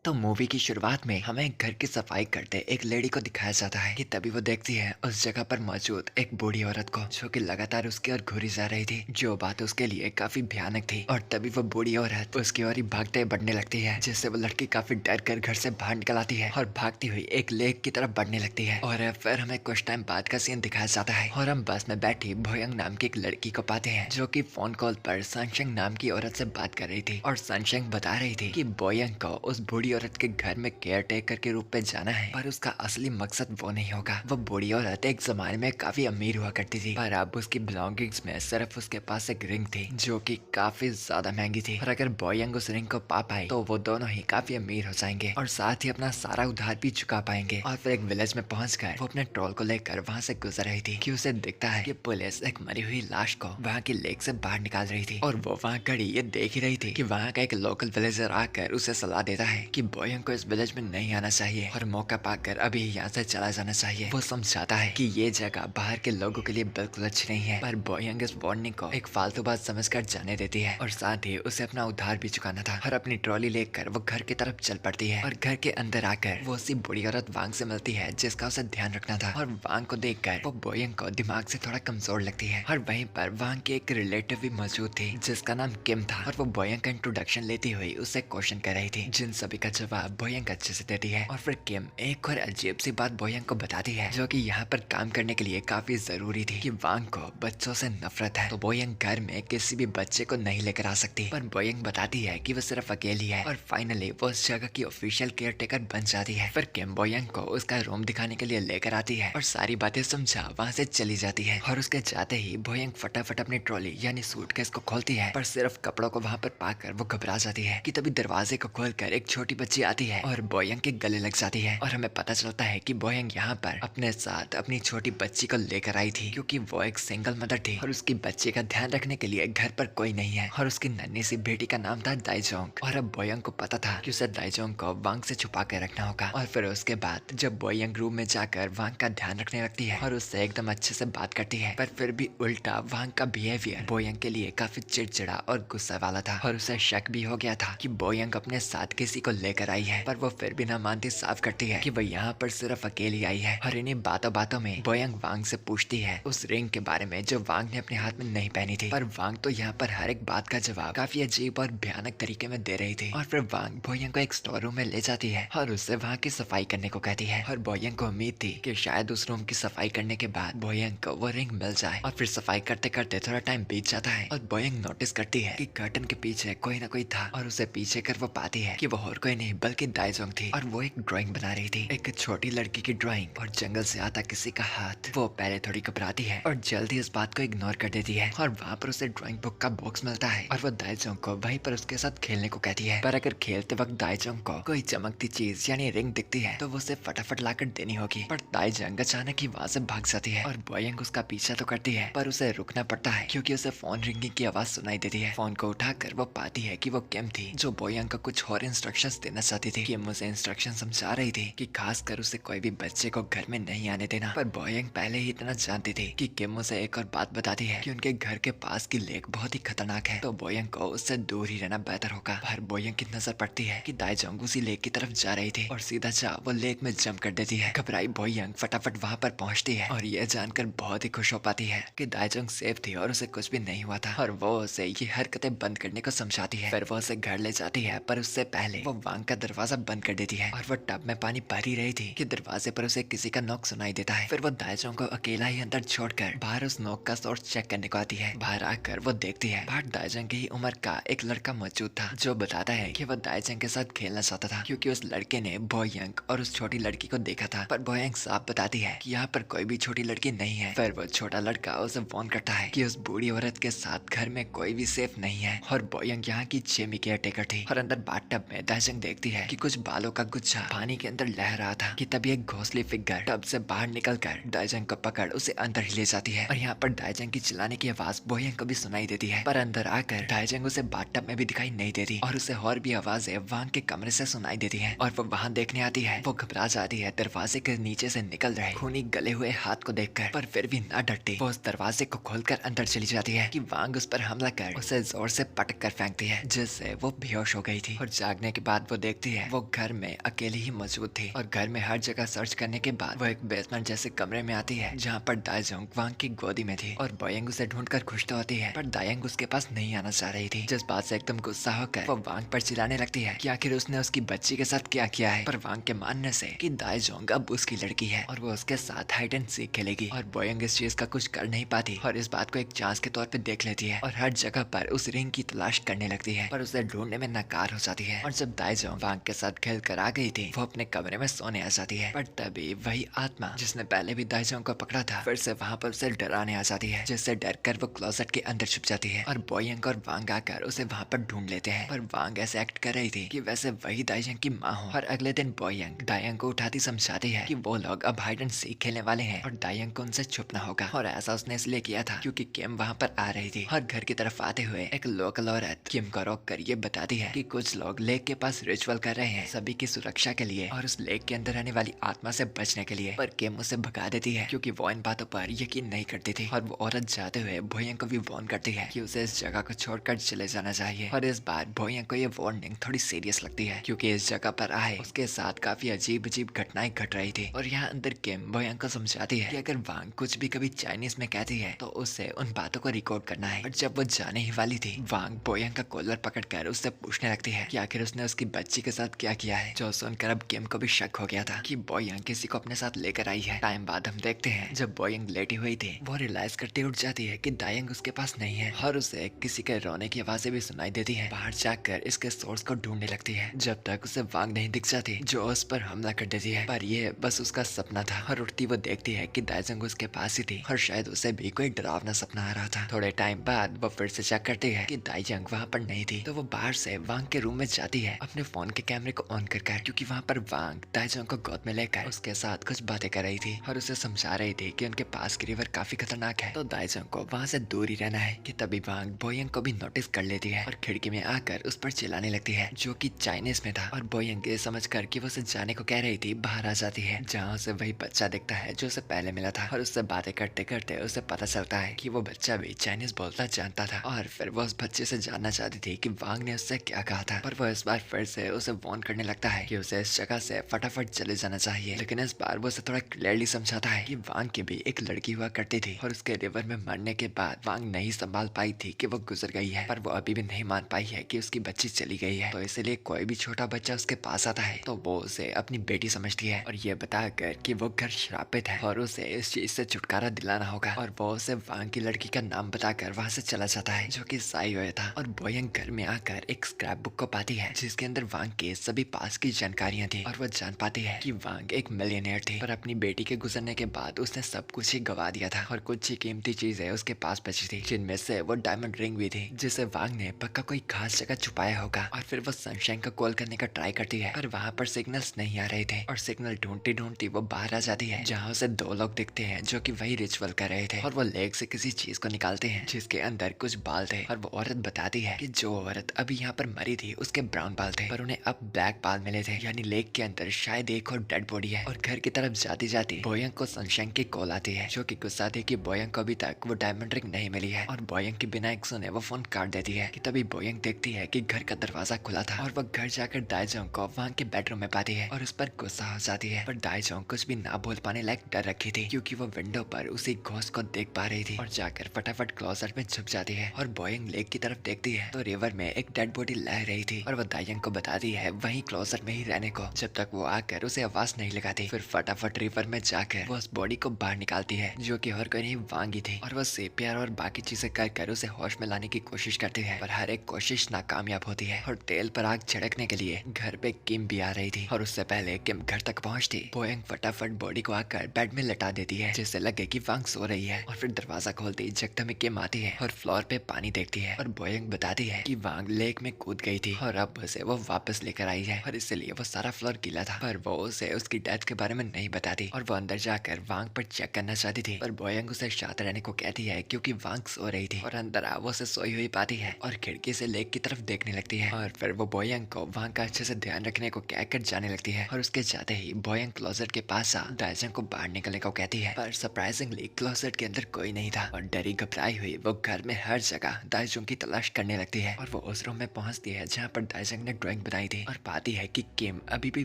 तो मूवी की शुरुआत में हमें घर की सफाई करते एक लेडी को दिखाया जाता है कि तभी वो देखती है उस जगह पर मौजूद एक बूढ़ी औरत को जो कि लगातार उसकी ओर घूरी जा रही थी, जो बात उसके लिए काफी भयानक थी। और तभी वो बूढ़ी औरत उसकी ओर ही भागते बढ़ने लगती है, जिससे वो लड़की काफी डर कर घर से बाहर निकल आती है और भागती हुई एक लेक की तरफ बढ़ने लगती है। और फिर हमें कुछ टाइम बाद का सीन दिखाया जाता है और हम बस में बैठी भोयंग नाम की एक लड़की को पाते हैं, जो कि फोन कॉल पर सनशंग नाम की औरत से बात कर रही थी। और सनशंग बता रही थी कि बोयंग को उस बूढ़ी औरत के घर में केयर टेकर के रूप में जाना है, पर उसका असली मकसद वो नहीं होगा। वो बूढ़ी औरत एक जमाने में काफी अमीर हुआ करती थी, पर अब उसकी बिलोंगिंग्स में सिर्फ उसके पास एक रिंग थी जो कि काफी ज्यादा महंगी थी। और अगर बोयंग उस रिंग को पा पाए तो वो दोनों ही काफी अमीर हो जाएंगे और साथ ही अपना सारा उधार भी चुका पाएंगे। और फिर एक विलेज में पहुंचकर वो अपने ट्रोल को लेकर वहाँ से गुजर रही थी कि उसे दिखता है कि पुलिस एक मरी हुई लाश को वहाँ की लेक से बाहर निकाल रही थी। और वो वहाँ खड़ी ये देख ही रही थी कि वहाँ का एक लोकल विलेजर आकर उसे सलाह देता है कि बोयंग को इस विलेज में नहीं आना चाहिए और मौका पाकर अभी यहाँ से चला जाना चाहिए। वो समझाता है कि ये जगह बाहर के लोगों के लिए बिल्कुल अच्छी नहीं है, पर बोयंग इस वार्निंग को एक फालतू बात समझकर जाने देती है और साथ ही उसे अपना उधार भी चुकाना था। और अपनी ट्रॉली लेकर वो घर की तरफ चल पड़ती है और घर के अंदर आकर वो उसी बूढ़ी औरत वांग से मिलती है जिसका उसे ध्यान रखना था। और वांग को देखकर वो बोयंग को दिमाग से थोड़ा कमजोर लगती है। और वहीं पर वांग की एक रिलेटिव भी मौजूद थी जिसका नाम किम था और वो बोयंग का इंट्रोडक्शन लेती हुई उसे क्वेश्चन कर रही थी, जिन सभी का जवाब बोयंग अच्छे से देती है। और फिर किम एक और अजीब सी बात बोयंग को बताती है जो कि यहाँ पर काम करने के लिए काफी जरूरी थी, कि वांग को बच्चों से नफरत है तो बोयंग घर में किसी भी बच्चे को नहीं लेकर आ सकती। पर बोयंग बताती है कि वो सिर्फ अकेली है और फाइनली वो उस जगह की ऑफिशियल केयर टेकर बन जाती है। फिर किम बोयंग को उसका रूम दिखाने के लिए लेकर आती है और सारी बातें समझा वहाँ से चली जाती है। और उसके जाते ही बोयंग फटाफट अपनी ट्रॉली यानी सूटकेस को खोलती है, पर सिर्फ कपड़ों को वहाँ पर पाकर वो घबरा जाती है कि तभी दरवाजे को खोलकर एक छोटी बच्ची आती है और बोयंग के गले लग जाती है। और हमें पता चलता है कि बोयंग यहाँ पर अपने साथ अपनी छोटी बच्ची को लेकर आई थी, क्योंकि वो एक सिंगल मदर थी और उसकी बच्ची का ध्यान रखने के लिए घर पर कोई नहीं है। और उसकी नन्ही सी बेटी का नाम था दाइजोंग। और अब बोयंग को पता था कि उसे दाइजोंग को वांग से छुपा कर रखना होगा। और फिर उसके बाद जब बोयंग रूम में जाकर वांग का ध्यान रखने लगती है और उससे एकदम अच्छे से बात करती है, पर फिर भी उल्टा वांग का बिहेवियर बोयंग के लिए काफी चिड़चिड़ा और गुस्सा वाला था। और उसे शक भी हो गया था कि बोयंग अपने साथ किसी को लेकर आई है, पर वो फिर भी ना मानती साफ करती है कि वो यहाँ पर सिर्फ अकेली आई है। और इन्हीं बातों बातों में बोयंग वांग से पूछती है उस रिंग के बारे में जो वांग ने अपने हाथ में नहीं पहनी थी। पर वांग तो यहाँ पर हर एक बात का जवाब काफी अजीब और भयानक तरीके में दे रही थी। और फिर वांग बोयंग को एक स्टोर रूम में ले जाती है और उससे वहाँ की सफाई करने को कहती है। और बोयंग को उम्मीद थी कि शायद उस रूम की सफाई करने के बाद बोयंग को वो रिंग मिल जाए। और फिर सफाई करते करते थोड़ा टाइम बीत जाता है और बोयंग नोटिस करती है कि कर्टन के पीछे कोई ना कोई था और उसे पीछे कर वो पाती है कि वो और कोई नहीं बल्कि दाइजोंग थी। और वो एक ड्राइंग बना रही थी, एक छोटी लड़की की ड्राइंग और जंगल से आता किसी का हाथ। वो पहले थोड़ी घबराती है और जल्दी इस बात को इग्नोर कर देती है और वहाँ पर उसे ड्राइंग बुक का बॉक्स मिलता है और वो दाइजोंग को वहीं पर उसके साथ खेलने को कहती है। पर अगर खेलते वक्त दाइजोंग को कोई चमकती चीज यानी रिंग दिखती है तो वो उसे फटाफट लाकर देनी होगी। पर दाइजोंग अचानक ही वहाँ से भाग जाती है और बोयंग उसका पीछा तो करती है, पर उसे रुकना पड़ता है क्योंकि उसे फोन रिंगिंग की आवाज सुनाई देती है। फोन को उठाकर वो पाती है कि वो किम थी जो बोयंग को कुछ और इंस्ट्रक्शंस देना चाहती थी। किम उसे इंस्ट्रक्शन समझा रही थी कि खासकर उसे कोई भी बच्चे को घर में नहीं आने देना। पर बोयंग पहले ही इतना जानती थी कि किम उसे एक और बात बताती है कि उनके घर के पास की लेक बहुत ही खतरनाक है, तो बोयंग को उससे दूर ही रहना बेहतर होगा। पर बोयंग की नजर पड़ती है कि दाइजोंग उसी लेक की तरफ जा रही थी और सीधा जा वो लेक में जंप कर देती है। घबराई बोयंग फटाफट वहाँ पर पहुँचती है और यह जानकर बहुत ही खुश हो पाती है कि दाइजोंग सेफ थी और उसे कुछ भी नहीं हुआ था। और वो उसे ये हरकतें बंद करने को समझाती है। फिर वो उसे घर ले जाती है, पर उससे पहले वो वांग का दरवाजा बंद कर देती है। और वो टब में पानी भर ही रही थी कि दरवाजे पर उसे किसी का नॉक सुनाई देता है। फिर वो दाइजोंग को अकेला ही अंदर छोड़कर बाहर उस नॉक का सोर्स चेक करने को आती है। बाहर आकर वो देखती है बाहर दाइजोंग की ही उम्र का एक लड़का मौजूद था जो बताता है कि वो दाइजोंग के साथ खेलना चाहता था क्योंकि उस लड़के ने बोयंग और उस छोटी लड़की को देखा था। पर बोयंग साफ बताती है कि यहाँ पर कोई भी छोटी लड़की नहीं है। फिर वो छोटा लड़का उसे फोन करता है कि उस बूढ़ी औरत के साथ घर में कोई भी सेफ नहीं है। और बोयंग यहाँ की जेमी केयर टेकर थी। और अंदर बाथटब में दाइजोंग देखती है कि कुछ बालों का गुच्छा पानी के अंदर लहरा रहा था कि तभी एक घोंसली फिगर टब से बाहर निकलकर दाइजोंग को पकड़ उसे अंदर ही ले जाती है। और यहाँ पर दाइजोंग की चिल्लाने की आवाज बोयंग को भी सुनाई देती है, पर अंदर आकर दाइजोंग उसे बाथटब में भी दिखाई नहीं देती और उसे और भी आवाजें वांग के कमरे से सुनाई देती है। और वो वहाँ देखने आती है। वो घबरा जाती है दरवाजे के नीचे से निकल रहे खूनी गले हुए हाथ को देखकर, पर फिर भी ना डरती वो उस दरवाजे को खोलकर अंदर चली जाती है कि वांग उस पर हमला कर उसे जोर से पटक कर फेंकती है, जिससे वो बेहोश हो गई थी। और जागने के बाद वो देखती है वो घर में अकेली ही मौजूद थी और घर में हर जगह सर्च करने के बाद वो एक बेसमेंट जैसे कमरे में आती है जहाँ पर दाइजोंग वांग की गोदी में थी और बोयंग उसे ढूंढकर खुश तो होती है पर दायंग उसके पास नहीं आना चाह रही थी। जिस बात से एकदम गुस्सा होकर वो वांग पर चिल्लाने लगती है कि आखिर उसने उसकी बच्ची के साथ क्या किया है। पर वांग के मानने से कि दाइजोंग अब उसकी लड़की है और वो उसके साथ हाइड एंड सीक खेलेगी और बोयंग इस चीज का कुछ कर नहीं पाती और इस बात को एक चांस के तौर पे देख लेती है और हर जगह पर उस रिंग की तलाश करने लगती है पर उसे ढूंढने में नाकाम हो जाती है। और जब दाइजोंग वांग के साथ खेल कर आ गई थी वो अपने कमरे में सोने आ जाती है पर तभी वही आत्मा जिसने पहले भी दाइजोंग को पकड़ा था फिर से वहाँ पर उसे डराने आ जाती है जिससे डर कर वो क्लोसेट के अंदर छुप जाती है और बोयंग और वांग आकर उसे वहाँ पर ढूंढ लेते हैं। पर वांग ऐसे एक्ट कर रही थी कि वैसे वही दाइजोंग की माँ हो। और अगले दिन बोयंग दायंग को उठाती समझाती है कि वो लोग अब हाइड एंड सीक खेलने वाले हैं और दायंग को उनसे छुपना होगा और ऐसा उसने इसलिए किया था क्योंकि किम वहाँ पर आ रही थी और घर की तरफ आते हुए एक लोकल औरत किम को रोक कर ये बताती है कि कुछ लोग लेक के पास रिचुअल कर रहे हैं सभी की सुरक्षा के लिए और उस लेक के अंदर रहने वाली आत्मा से बचने के लिए। पर किम उसे भगा देती है क्योंकि वो इन बातों पर यकीन नहीं करती थी और वो औरत जाते हुए बोयंग को भी वार्न करती है कि उसे इस जगह को छोड़कर चले जाना चाहिए। और इस बार बोयंग को ये वार्निंग थोड़ी सीरियस लगती है क्योंकि इस जगह पर आए उसके साथ काफी अजीब अजीब घटनाएं घट रही थी। और यहाँ अंदर किम बोयंग को समझाती है कि अगर वांग कुछ भी कभी चाइनीज में कहती है तो उसे उन बातों को रिकॉर्ड करना है। और जब वो जाने ही वाली थी वांग बोयंग का कॉलर पकड़कर उससे पूछने लगती है कि आखिर उसने उसकी बच्ची के साथ क्या किया है जो सुनकर अब किम को भी शक हो गया था कि बोयंग किसी को अपने साथ लेकर आई है। टाइम बाद हम देखते हैं जब बोयंग लेटी हुई थी वो रियलाइज करते उठ जाती है कि दायंग उसके पास नहीं है और उसे किसी के रोने की आवाजें भी सुनाई देती है। बाहर जाकर इसके सोर्स को ढूंढने लगती है जब तक उसे वांग नहीं दिख जाती जो उस पर हमला कर देती है पर ये बस उसका सपना था। और उठती वो देखती है कि दाइजोंग उसके पास ही थी और शायद उसे भी कोई डरावना सपना आ रहा था। थोड़े टाइम बाद वो फिर से चेक करती है कि दाइजोंग वहाँ पर नहीं थी तो वो बाहर से वांग के रूम में जाती है अपने फोन के कैमरे को ऑन कर क्योंकि वहाँ पर वांग दाइजोंग को गोद में लेकर उसके साथ कुछ बातें कर रही थी और उसे समझा रही थी कि उनके पास की रिवर काफी खतरनाक है तो दाइजोंग को वहाँ से दूर ही रहना है। कि तभी वांग बोयंग को भी नोटिस कर लेती है और खिड़की में आकर उस पर चिल्लाने लगती है जो कि चाइनीज में था। और बोयंग ये समझ कर कि वो उसे जाने को कह रही थी बाहर आ जाती है जहाँ उसे वही बच्चा दिखता है जो उसे पहले मिला था और उससे बातें करते करते उसे पता चलता है कि वो बच्चा भी चाइनीज बोलता जानता था। और फिर वो उस बच्चे से जानना चाहती थी कि वांग ने उससे क्या कहा था पर वो इस बार फिर से उसे वार्न करने लगता है कि उसे इस जगह से फटाफट चले जाना चाहिए। लेकिन इस बार वो उसे थोड़ा क्लियरली समझाता है कि वांग की भी एक लड़की हुआ करती थी और उसके रिवर में मरने के बाद वांग नहीं संभाल पाई थी कि वो गुजर गई है पर वो अभी भी नहीं मान पाई है कि उसकी बच्ची चली गई है। तो इसलिए कोई भी छोटा बच्चा उसके पास आता है तो वो उसे अपनी बेटी समझती है और ये बताकर कि वो घर श्रापित है और उसे इस चीज से छुटकारा दिलाना होगा। और वो उसे वांग की लड़की का नाम बताकर वहाँ से चला जाता है जो कि साई हुआ था। और बोयंग घर में आकर एक स्क्रैप बुक को पाती है जिसके अंदर वांग के सभी पास की जानकारियां थी और वो जान पाती है कि वांग एक मिलियनेयर थी पर अपनी बेटी के गुजरने के बाद उसने सब कुछ ही गवा दिया था और कुछ ही कीमती चीजें उसके पास बची थी जिनमें से वो डायमंड रिंग भी थी जिसे वांग ने पक्का कोई खास जगह छुपाया होगा। और फिर वो सनशाइन को कॉल करने का ट्राई करती है पर वहाँ पर सिग्नल्स नहीं आ रहे थे और सिग्नल ढूंढती ढूंढती वो बाहर आ जाती है जहाँ उसे दो लोग दिखते हैं जो कि वही रिचुअल कर रहे थे और वो लेग से किसी चीज को निकालते हैं जिसके अंदर कुछ बाल थे। और वो औरत बताती है कि जो औरत अभी यहाँ पर मरी थी उसके ब्राउन बाल थे पर उन्हें अब ब्लैक बाल मिले थे यानी लेक के अंदर शायद एक और डेड बॉडी है। और घर की तरफ जाती जाती बोयंग को सनशाइन की कॉल आती है जो कि गुस्सा थी कि बोयंग को अभी तक वो डायमंड रिंग नहीं मिली है और बोयंग की बिना एक सुने वो फोन काट देती है। कि तभी बोयंग देखती है कि घर का दरवाजा खुला था और वो घर जाकर दाइजोंग को वहाँ के बेडरूम में पाती है और उस पर गुस्सा हो जाती है। पर दाइजोंग कुछ भी ना बोल पाने लायक डर रखी थी क्योंकि वो विंडो पर उसी घोस्ट को देख पा रही थी और जाकर फटाफट क्लोजेट में छुप जाती है। और बोयंग लेक की तरफ देखती है तो रिवर में एक डेड बॉडी लह रही थी और वो दाइजोंग को बताती है वहीं क्लोजेट में ही रहने को जब तक वो आकर उसे आवाज नहीं लगाती। फिर फटाफट रिवर में जाकर वो उस बॉडी को बाहर निकालती है जो कि और कोई नहीं वांगी थी और वो सीपीआर और बाकी चीजें कर उसे होश में लाने की कोशिश करती है पर हर एक कोशिश नाकामयाब होती है। और तेल पर आग छिड़कने के लिए घर पे किम भी आ रही थी और उससे पहले किम घर तक पहुंचती बोयंग फटाफट बॉडी को आकर बेड में लटा देती है जिससे लगे कि वांग सो रही है। और फिर दरवाजा खोलती जगत में किम आती है और फ्लोर पे पानी देखती है और बोयंग बताती है कि वांग लेक में कूद गई थी और अब उसे वो वापस लेकर आई है और इसलिए वो सारा फ्लोर गीला था पर वो उसे उसकी डेथ के बारे में नहीं बताती और वो अंदर जाकर वांग पर चेक करना चाहती थी पर बोयंग उसे शांत रहने को कहती है क्योंकि वांग सो रही थी और अंदर वो उसे सोई हुई पाती है और खिड़की से लेक की तरफ देखने लगती है। और फिर वो बोयंग को वहाँ का अच्छे से ध्यान रखने को कहकर जाने लगती है और उसके जाते ही बोयंग क्लोजेट के पास दाइजोंग को बाहर निकलने को कहती है पर सरप्राइजिंगली क्लोजेट के अंदर कोई नहीं था और डरी घबराई हुई वो घर में हर जगह दाइजोंग की तलाश करने लगती है और वो उस रूम में पहुंचती है जहाँ पर दाइजोंग ने ड्राइंग बोयंग बनाई थी और पाती है कि किम अभी भी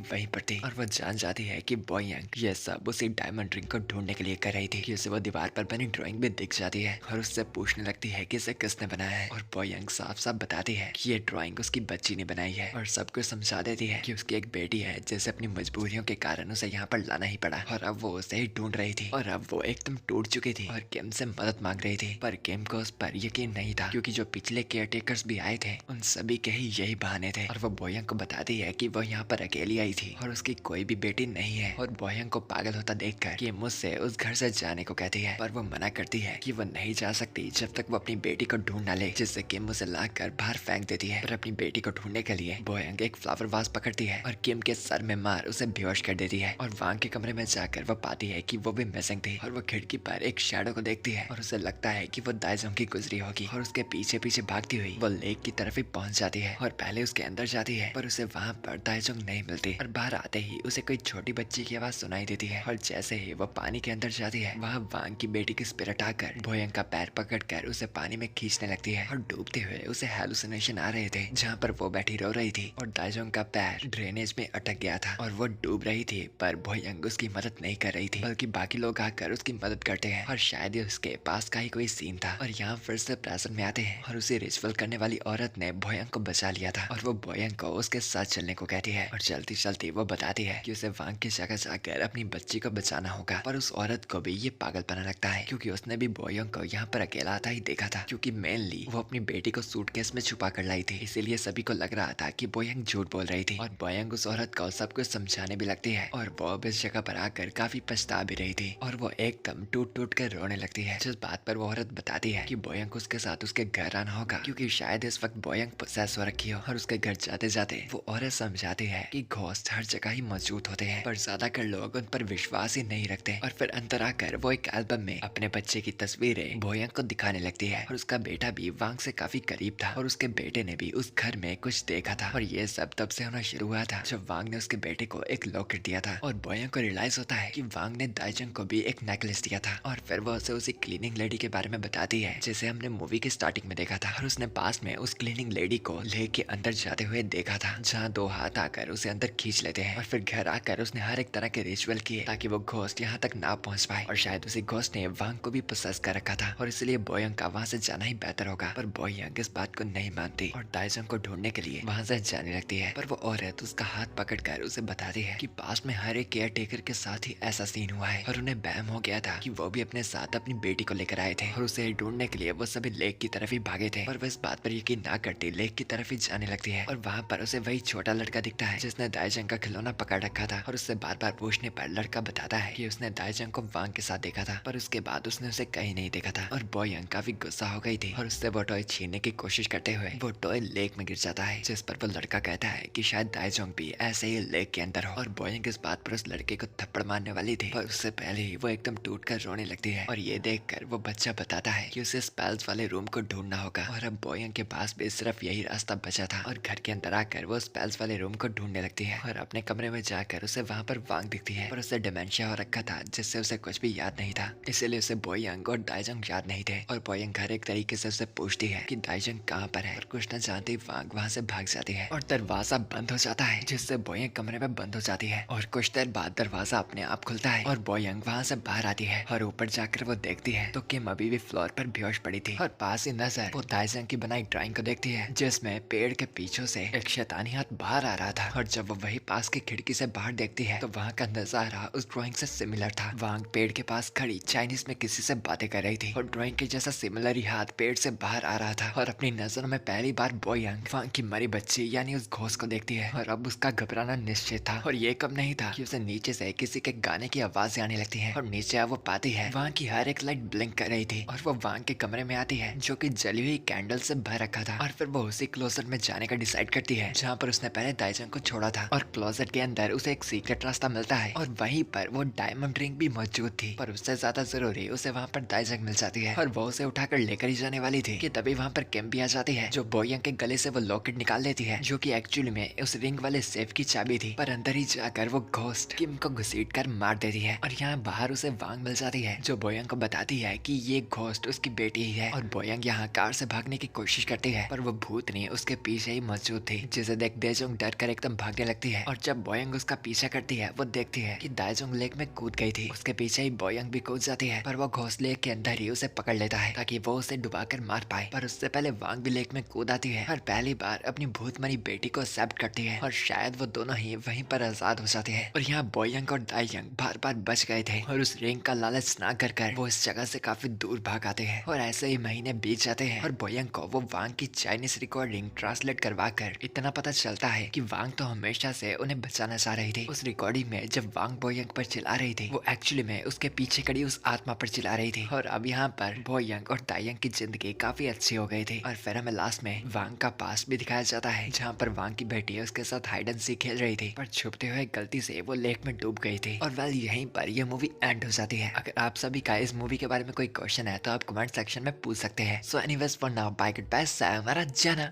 वहीं पर थी और वो जान जाती है कि बोयंग ये सब उसी डायमंड रिंग को ढूंढने के लिए कर रही थी कि उसे वो दीवार पर बनी ड्राइंग भी दिख जाती है और उससे पूछने लगती है कि इसे किसने बनाया है। और बोयंग साफ साफ बताती है कि ये ड्राइंग उसकी बच्ची ने बनाई है और सबको समझा देती है कि उसकी एक बेटी है जिसे अपनी मजबूरियों के कारण उसे यहाँ पर लाना ही पड़ा और अब वो उसे ही ढूंढ रही थी और अब वो एकदम टूट चुकी थी और किम से मदद मांग रही थी। पर किम को उस पर यकीन नहीं था क्योंकि जो पिछले केयरटेकर्स भी आए थे उन सभी के ही यही बहाने थे और वो बोयंग को बताती है कि वो यहाँ पर अकेली आई थी और उसकी कोई भी बेटी नहीं है। और बोयंग को पागल होता देखकर किम मुझसे उस घर से जाने को कहती है पर वो मना करती है कि वो नहीं जा सकती जब तक वो अपनी बेटी को ढूंढ ना ले, जिससे किम उसे लाकर बाहर फेंक देती है। पर अपनी बेटी को ढूंढने के लिए बोयंग एक फ्लावर वास पकड़ती है और किम के सर में मार उसे बेहोश कर देती है और वांग के कमरे में जाकर वो पाती है कि वो भी मिसिंग थी और वो खिड़की पर एक शैडो को देखती है और उसे लगता है कि वो दाइजोंग की गुजरी होगी और उसके पीछे पीछे भागती हुई वो लेक की तरफ ही पहुंच जाती है और पहले उसके अंदर जाती है पर उसे वहाँ पर दाइजोंग नहीं मिलती और बाहर आते ही उसे कोई छोटी बच्ची की आवाज सुनाई देती है और जैसे ही वो पानी के अंदर जाती है वहाँ वांग की बेटी की स्पिरिट आकर बोयंग का पैर पकड़कर उसे पानी में खींचने लगती है और डूबते हुए उसे हेलुसिनेशन आ रहे थे जहाँ पर वो बैठी रो रही थी और दाइजोंग का पैर ड्रेनेज में अटक गया था और वो डूब रही थी। पर बोयंग उसकी मदद नहीं कर रही थी बल्कि बाकी लोग आकर उसकी मदद करते हैं और शायद ये उसके पास का ही कोई सीन था। और यहाँ फिर से प्रेजेंट में आते हैं और उसे रिचुअल करने वाली औरत ने बोयंग को बचा लिया था और वो बोयंग को उसके साथ चलने को कहती है और चलती चलती वो बताती है कि उसे वांग की जगह जाकर अपनी बच्ची को बचाना होगा। पर उस औरत को भी ये पागलपना लगता है क्योंकि उसने भी बोयंग को यहाँ पर अकेला आता ही देखा था क्योंकि मेनली वो अपनी बेटी को सूटकेस में छुपा कर लाई थी, इसीलिए सभी को लग रहा था कि बोयंग झूठ बोल रही थी। और बोयंग उस औरत को सब कुछ समझाने भी लगती है और वो अब इस जगह पर आकर काफी पछता भी रही थी और वो एकदम टूट टूट कर रोने लगती है। जिस बात पर वो औरत बताती है कि बोयंग को उसके साथ उसके घर आना होगा क्योंकि शायद इस वक्त बोयंग पोसेस हो रखी हो। और उसके घर जाते जाते वो औरत समझाती है कि घोस्ट हर जगह ही मौजूद होते हैं पर ज्यादातर लोग उन पर विश्वास ही नहीं रखते। और फिर अंदर आकर वो एक एल्बम में अपने बच्चे की तस्वीरें बोयंग को दिखाने लगती है और उसका बेटा भी वांग से काफी करीब था और उसके बेटे ने भी उस घर में कुछ देखा था। और ये सब तब से होना शुरू हुआ था जब वांग ने उसके बेटे को एक लॉकेट दिया था और बोयंग को रियलाइज होता है कि वांग ने दाइजोंग को भी एक नेकलेस दिया था। और फिर वो उसे उसी क्लीनिंग लेडी के बारे में बताती है जिसे हमने मूवी की स्टार्टिंग में देखा था और उसने पास में उस क्लीनिंग लेडी को लेक के अंदर जाते हुए देखा था जहाँ दो हाथ आकर उसे अंदर खींच लेते हैं। और फिर घर आकर उसने हर एक तरह के रिचुअल किए ताकि वो घोस्ट यहाँ तक ना पहुँच पाए और शायद उसी घोस्ट ने वांग को भी पोसेस कर रखा था और इसलिए बोयंग का वहाँ से जाना ही बेहतर होगा। पर बोयंग इस बात को नहीं मानती और दाइजोंग को ढूंढने के लिए वहाँ से जाने लगती है। पर वो औरत उसका हाथ पकड़कर उसे बताती है कि पास में हर एक केयर टेकर के साथ ही ऐसा सीन हुआ है और उन्हें बैम हो गया था कि वो भी अपने साथ अपनी बेटी को लेकर आए थे और उसे ढूंढने के लिए वो सभी लेक की तरफ ही भागे थे। और वो इस बात पर यकीन ना करती लेक की तरफ ही जाने लगती है और वहाँ पर उसे वही छोटा लड़का दिखता है जिसने दाइजोंग का खिलौना पकड़ रखा था और उससे बार बार पूछने पर लड़का बताता है कि उसने दाइजोंग को वांग के साथ देखा था पर उसके बाद उसने उसे कहीं नहीं देखा था। और बोयंग काफी गुस्सा हो गई थी और उससे वो टॉय छीनने की कोशिश करते हुए वो टॉय लेक में गिर जाता है जिस पर वो लड़का कहता है कि शायद दाइजोंग भी ऐसे ही लेक के अंदर हो। और बोयंग इस बात पर उस लड़के को थप्पड़ मारने वाली थी पर उससे पहले ही वो एकदम टूट कर रोने लगती है और ये देखकर वो बच्चा बताता है कि उसे स्पेल्स वाले रूम को ढूंढना होगा। और अब बोयंग के पास भी सिर्फ यही रास्ता बचा था और घर के अंदर आकर वो स्पेल्स वाले रूम को ढूंढने लगती है और अपने कमरे में जाकर उसे वहाँ पर वांग दिखती है पर उसे डिमेंशिया हो रखा था जिससे उसे कुछ भी याद नहीं था, इसीलिए उसे बोयंग और दाइजोंग याद नहीं थे। और बोयंग हर एक तरीके से उसे पूछती है कि दाइजोंग कहाँ पर है और कुछ न जानते वांग वहाँ से भाग जाती है और दरवाजा बंद हो जाता है जिससे बोयंग कमरे में बंद हो जाती है। और कुछ देर बाद दरवाजा अपने आप खुलता है और बोयंग वहाँ से बाहर आती है और ऊपर जाकर वो देखती है तो किम अभी भी फ्लोर पर बेहोश पड़ी थी और पास ही नजर वो दाइजोंग की बनाई ड्राइंग को देखती है जिसमें पेड़ के पीछे से एक शैतानी हाथ बाहर आ रहा था। और जब वो वही पास की खिड़की से बाहर देखती है तो वहाँ का नजारा उस ड्राइंग से सिमिलर था। वांग पेड़ के पास खड़ी चाइनीज में किसी से बातें कर रही थी और ड्राइंग के जैसा सिमिलर ही हाथ पेड़ से बाहर आ रहा था। और अपनी नजरों में पहली बार बोयंग वांग की मरी बच्ची यानी उस घोस्ट को देखती है और अब उसका घबराना निश्चित था। और ये कब नहीं था कि उसे नीचे से किसी के गाने की आवाज आने लगती है और नीचे वो पाती है वहाँ की हर एक लाइट ब्लिंक कर रही थी और वो वांग के कमरे में आती है जो कि जली हुई कैंडल से भर रखा था। और फिर वो उसी क्लोजेट में जाने का डिसाइड करती है जहाँ पर उसने पहले दाइजोंग को छोड़ा था। और क्लोजेट के अंदर उसे एक सीक्रेट रास्ता मिलता है और वहीं पर वो डायमंड रिंग भी मौजूद थी पर उससे ज्यादा जरूरी उसे वहाँ पर दाइजोंग मिल जाती है और वो उसे उठाकर लेकर ही जाने वाली थी कि तभी वहाँ पर किम भी आ जाती है जो बोयंग के गले से वो लॉकेट निकाल लेती है जो कि एक्चुअली में उस रिंग वाले सेफ की चाबी थी। पर अंदर ही जाकर वो घोस्ट किम को घसीट कर मार देती है और यहाँ बाहर उसे वांग मिल जाती है जो बोयंग को बताती है कि ये घोस्ट उसकी बेटी ही है। और बोयंग यहाँ कार से भागने की कोशिश करती है पर वो भूतनी उसके पीछे ही मौजूद थी जिसे देख दाइजुंग डर कर एकदम भागने लगती है और जब बोयंग उसका पीछा करती है वो देखती है कि दाइजुंग लेक में कूद गई थी। उसके पीछे ही बोयंग भी कूद जाती है पर वो घोंसले के अंदर ही उसे पकड़ लेता है ताकि वो उसे डुबाकर मार पाए। पर उससे पहले वांग भी लेक में कूद आती है और पहली बार अपनी भूतमरी बेटी को एक्सेप्ट करती है और शायद वो दोनों ही वहीं पर आजाद हो जाते हैं। और यहाँ बोयंग और दाइयंग बार बार बच गए थे और उस रिंग का लालच ना कर वो इस जगह से काफी दूर भाग आते हैं। और ऐसे ही महीने बीत जाते हैं और बोयंग को वो वांग की चाइनीज रिकॉर्डिंग ट्रांसलेट करवा कर इतना पता चलता है कि वांग तो हमेशा से उन्हें बचाना चाह रही थी। उस रिकॉर्डिंग में जब वांग बोयंग पर चिल्ला रही थी वो एक्चुअली में उसके पीछे खड़ी उस आत्मा पर चिल्ला रही थी। और अब यहाँ पर बोयंग और दाइयंग की जिंदगी काफी अच्छी हो गई थी। और फिर हमें लास्ट में वांग का पास भी दिखाया जाता है जहाँ पर वांग की बेटी उसके साथ हाइड एंड सीक खेल रही थी पर छुपते हुए गलती से वो लेक में डूब गई थी। और वेल यहीं पर ये मूवी एंड हो जाती है। अगर आप सभी का इस मूवी के बारे में कोई क्वेश्चन है तो आप कमेंट सेक्शन में पूछ सकते हैं। So anyways for now bye good bye, सायोनारा जाना।